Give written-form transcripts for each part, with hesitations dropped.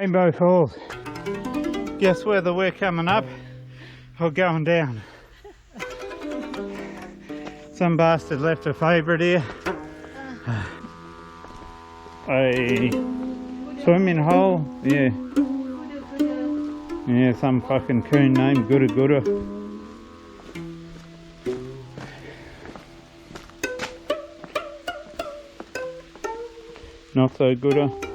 Rainbow Falls. Guess whether we're coming up or going down. Some bastard left a favourite here. A swimming hole, yeah. Yeah, some fucking coon name, Gura Gura. Not so good.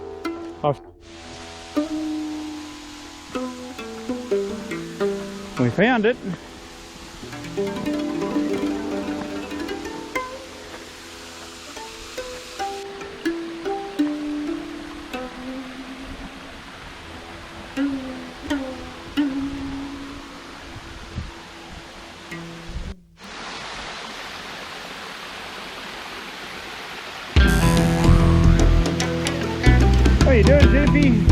We found it. What are you doing, Zippy?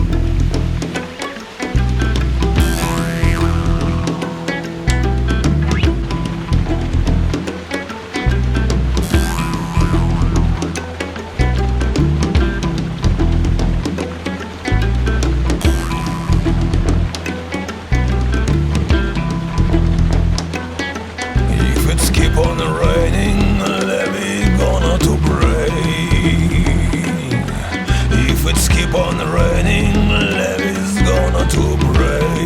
On the raining levee gonna to break. If it's keep on raining, levee's gonna to break.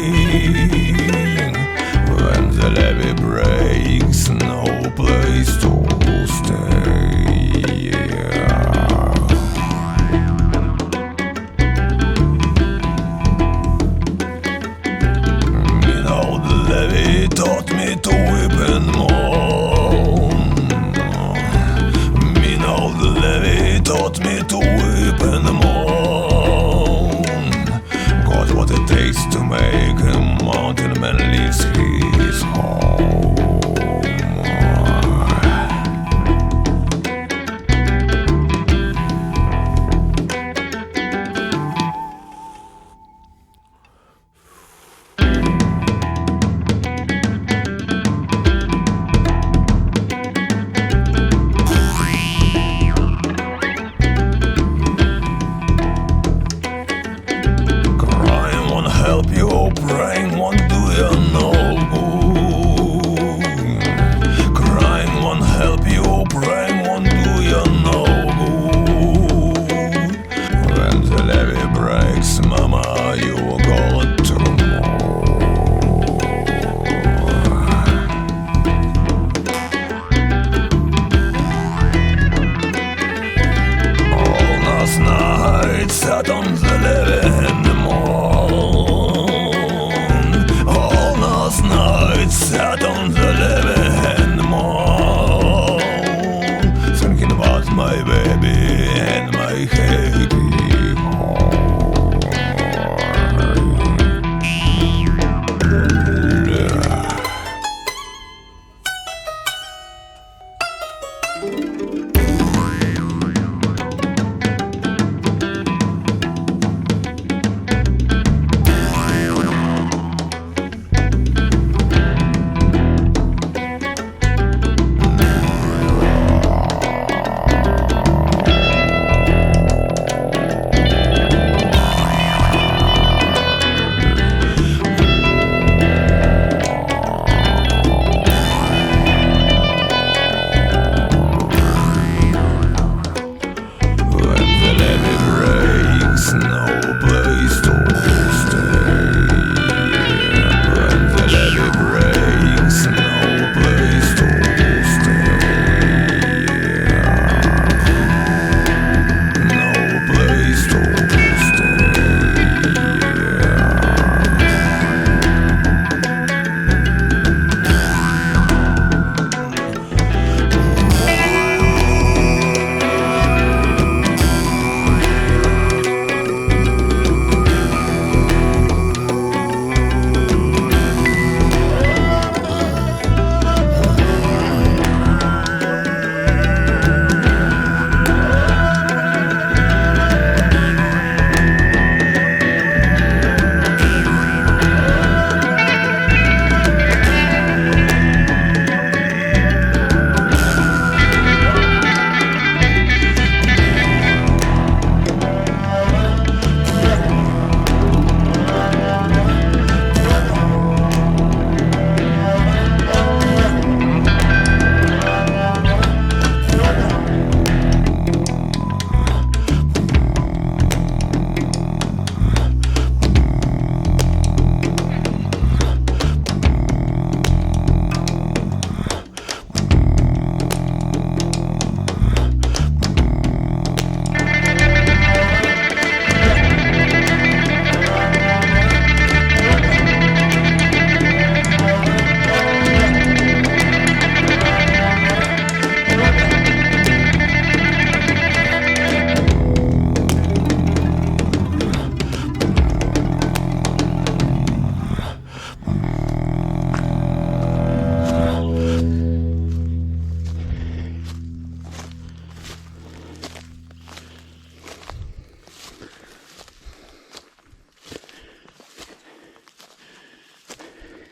When the levee breaks, no place to stay. You know the levee taught me to weep and mourn. Taught me to weep and mourn. Got what it takes to make a mountain man leave his home.